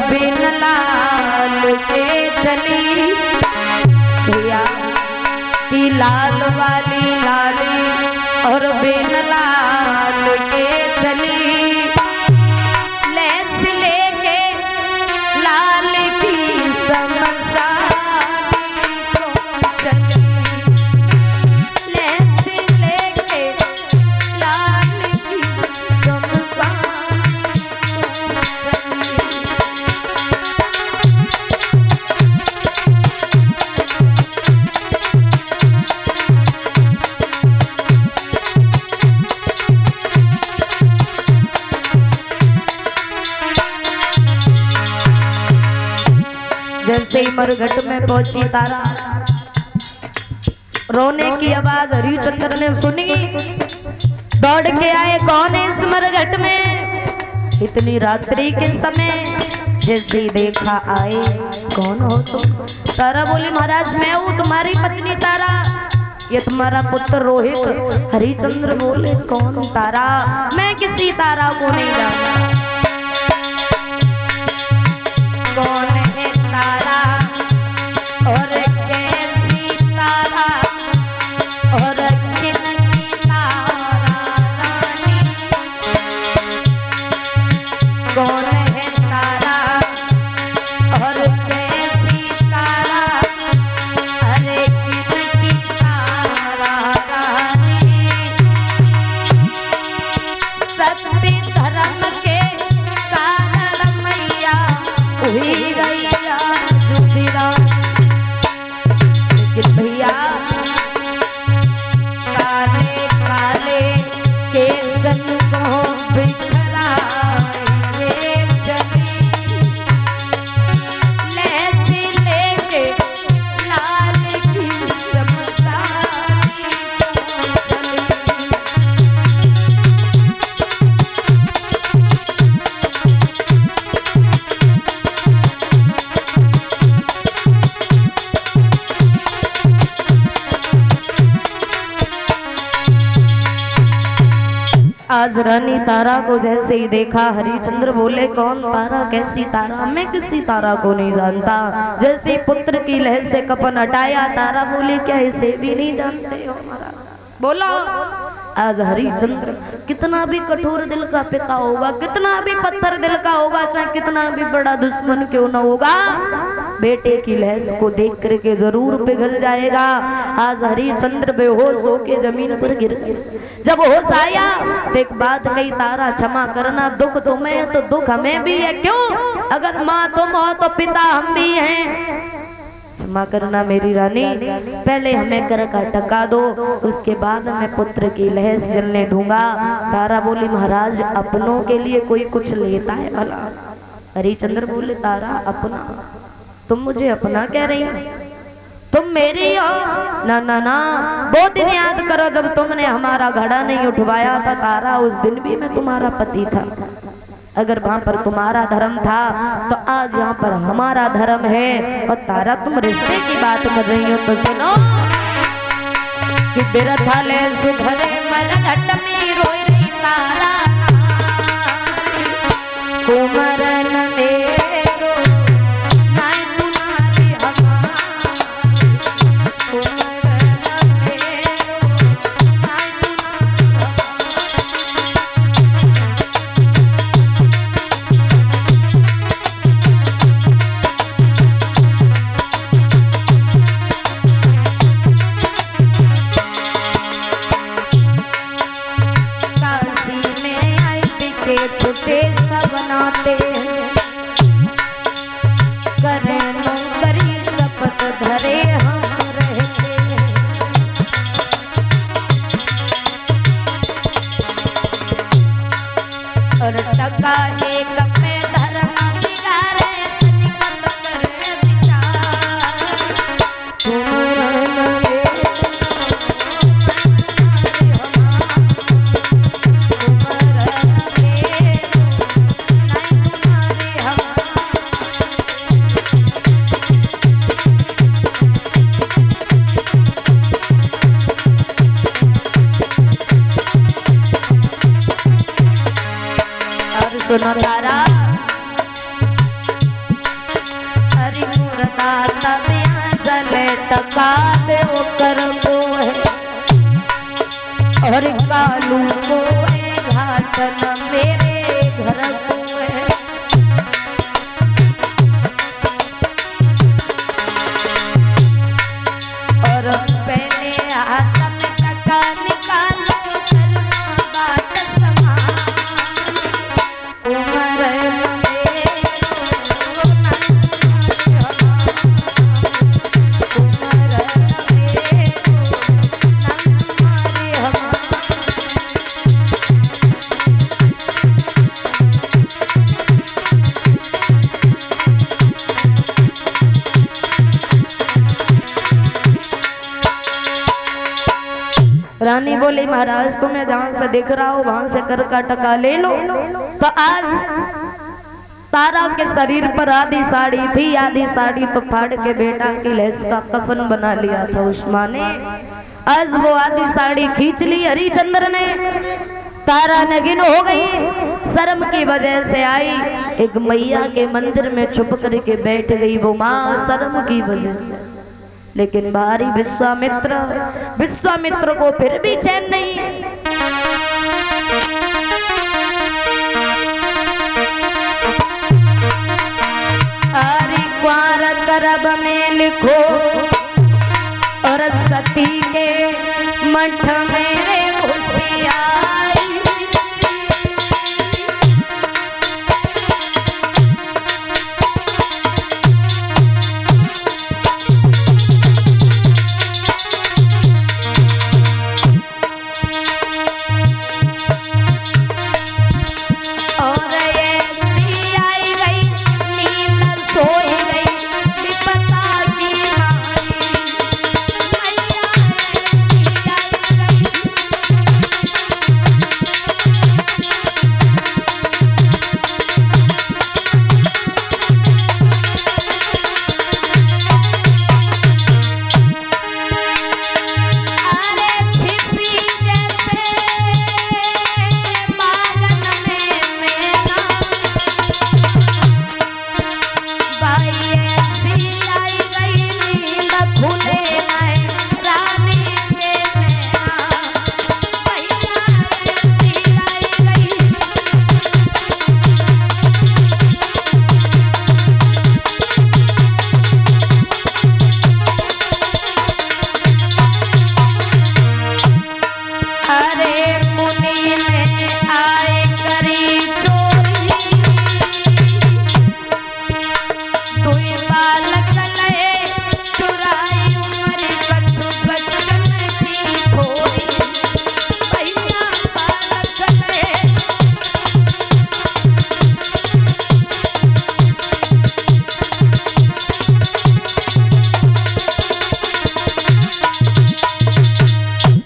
बिन लाल के चली भैया की लाल वाली लाली और बिन लाल के चली लेस लेके लाल की समशानी को चली लेस लेके लाल की समशानी को चली। जैसे ही मरघट में पहुंची तारा, रोने की आवाज हरिश्चंद्र ने सुनी, दौड़ के आए कौन है इस मरघट में इतनी रात्रि के समय। जैसे ही देखा आए कौन हो तुम? तारा बोली महाराज मैं हूँ तुम्हारी पत्नी तारा, ये तुम्हारा पुत्र रोहित। हरिश्चंद्र बोले कौन तारा? मैं किसी तारा को नहीं जानता। कौन है तारा और कैसी तारा और किन की तारा रानी? कौन है तारा और कैसी तारा अरे किन की तारा रानी? सत्य धर्म के कारण मैया हुई रैया जुबिरा। लेकिन भैया काले काले केसन को बिखराए चली लेसी लेके लाल की शमशानी को चली। आज रानी तारा को जैसे ही देखा हरिश्चंद्र बोले कौन तारा कैसी तारा? मैं किसी तारा को नहीं जानता। जैसे ही पुत्र की लहर से कफन हटाया तारा बोले क्या इसे भी नहीं जानते हो महाराज? बोला आज हरिश्चंद्र कितना भी कठोर दिल का पिता होगा, कितना भी पत्थर दिल का होगा, चाहे कितना भी बड़ा दुश्मन क्यों न होगा, बेटे की लहस को देख करके जरूर पिघल जाएगा। आज हरिश्चंद्र बेहोश होके जमीन पर गिर गए। जब होश आया तो एक बात कही तारा क्षमा करना, दुख तुम्हें है तो दुख हमें भी है। क्यों? अगर माँ तुम हो तो पिता हम भी हैं। क्षमा करना मेरी रानी, पहले हमें कर का टका दो, उसके बाद मैं पुत्र की लहस जलने दूंगा। तारा बोली महाराज अपनों के लिए कोई कुछ लेता है भला? हरिश्चंद्र बोले तारा अपना? तुम मुझे अपना कह रही हो? तुम मेरी हो? ना ना ना, वो दिन याद करो जब तुमने हमारा घड़ा नहीं उठवाया था तारा, उस दिन भी मैं तुम्हारा पति था। अगर वहां पर तुम्हारा धर्म था तो आज यहाँ पर हमारा धर्म है। और तारा तुम रिश्ते की बात कर रही हो तो सुनो कि बिरथा ले सुधरे मरघट में रोई रही तारा कुमरन में छुटे सब बनाते करे नौकरी शपथ धरे हम रहते। और टका एक पे धर्म बिगाड़े निकट करे विचार। सुनो तारा काल कर को है और कालू को घाटन मेरे घर को है। और पहले हाथ में टका निकालो करना बात समान उम्र रानी बोली महाराज तुम्हें जहां से दिख रहा हो वहां से कर का टका ले लो। तो आज तारा के शरीर पर आधी साड़ी थी, आधी साड़ी तो फाड़ के बेटा की लहस का कफन बना लिया था उस माँ ने। आज वो आधी साड़ी खींच ली हरिचंद्र ने। तारा नगिन हो गई, शर्म की वजह से आई एक मैया के मंदिर में छुप करके बैठ गई वो माँ शर्म की वजह से। लेकिन भारी विश्वामित्र को फिर भी चैन नहीं है। अरे क्वार करब में लिखो और सती के मठ मेरे घुसियाई।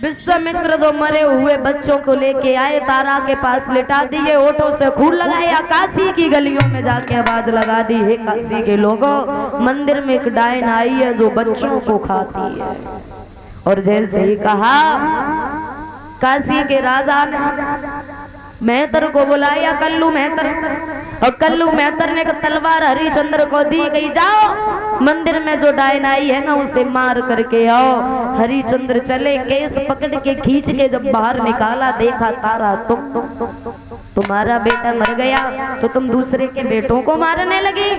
विश्वामित्र तो मरे हुए बच्चों को लेके आए, तारा के पास लिटा दिए, ओठों से खून लगाया, काशी की गलियों में जाके आवाज लगा दी, हे काशी के लोगों, मंदिर में एक डायन आई है जो बच्चों को खाती है। और जैसे ही कहा, काशी के राजा ने मेहतर को बुलाया, कल्लू मेहतर, और कल्लू मेहतर ने तलवार हरिचंद्र को दी, गई जाओ मंदिर में जो डायन आई है ना उसे मार करके आओ। हरिचंद्र चले, केस पकड़ के खींच के जब बाहर निकाला, देखा तारा तुम्हारा बेटा मर गया तो तुम दूसरे के बेटों को मारने लगी,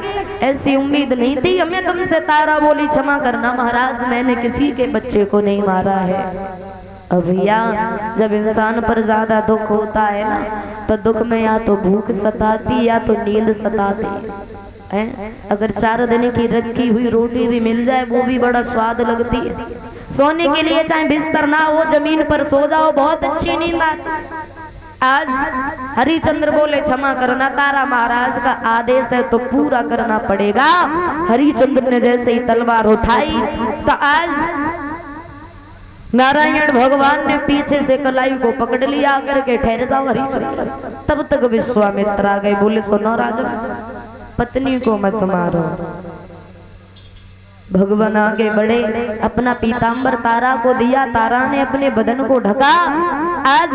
ऐसी उम्मीद नहीं थी हमें तुमसे। तारा बोली क्षमा करना महाराज, मैंने किसी के बच्चे को नहीं मारा है। अब भैया जब इंसान पर ज्यादा दुख होता है ना, तो दुख में या तो भूख सताती या तो नींद सताती है। अगर 4 दिन की रखी हुई रोटी भी मिल जाए वो भी बड़ा स्वाद लगती है। सोने के लिए चाहे बिस्तर ना हो, जमीन पर सो जाओ, बहुत अच्छी नींद आती। आज हरिचंद्र बोले क्षमा करना, तारा महाराज का आदेश है तो पूरा करना पड़ेगा। हरिचंद्र ने जैसे ही तलवार उठाई तो आज नारायण भगवान ने पीछे से कलाई को पकड़ लिया, करके ठहर जाओ हरिचंद्र। तब तक विश्वामित्र आ गए, बोले सुनो राजन, पत्नी को मत मारो। भगवान आगे बढ़े, अपना पीतांबर तारा को दिया, तारा ने अपने बदन को ढका। आज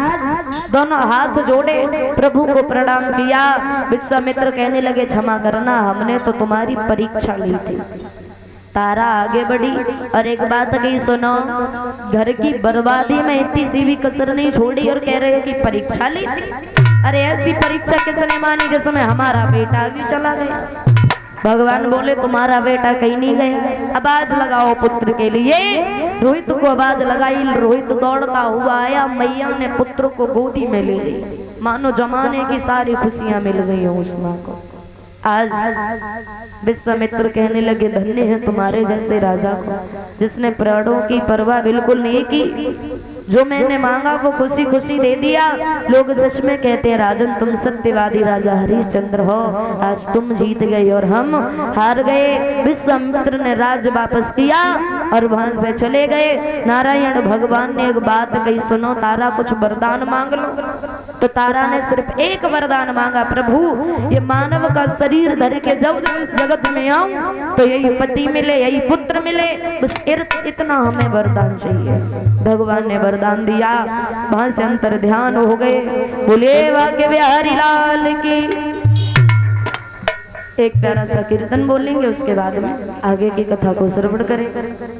दोनों हाथ जोड़े प्रभु को प्रणाम किया। विश्वामित्र कहने लगे क्षमा करना, हमने तो तुम्हारी परीक्षा ली थी, तारा आगे बढ़ी और एक बात कही सुनो, घर की बर्बादी में इतनी सी भी कसर नहीं छोड़ी और कह रहे हो कि परीक्षा ली थी। अरे ऐसी परीक्षा किसने मानी जिसमें हमारा बेटा भी चला गया। भगवान बोले तुम्हारा बेटा कहीं नहीं गया, आवाज लगाओ पुत्र के लिए। रोहित को आवाज लगाई, रोहित दौड़ता हुआ आया, मैया ने पुत्र को गोदी में ले ली, मानो जमाने की सारी खुशियां मिल गई हो उस माँ को। आज विश्वामित्र कहने लगे धन्य है तुम्हारे जैसे राजा को, जिसने प्राणों की परवाह बिल्कुल नहीं की, जो मैंने मांगा वो खुशी खुशी दे दिया। लोग सच में कहते हैं राजन तुम सत्यवादी राजा हरिश्चंद्र हो, आज तुम जीत गए और हम हार गए। विश्वामित्र ने राज्य वापस किया और वहां से चले गए। नारायण भगवान ने एक बात कही सुनो, तारा कुछ वरदान मांग लो। तो तारा ने सिर्फ एक वरदान मांगा, प्रभु ये मानव का शरीर धर के जब इस जगत में आऊं तो यही पति मिले, यही पुत्र मिले, बस इतना हमें वरदान चाहिए। भगवान ने वरदान दिया, वहां से अंतर ध्यान हो गए। बोले वाके बिहारी लाल की। एक प्यारा सा कीर्तन बोलेंगे, उसके बाद में आगे की कथा को श्रवण करें।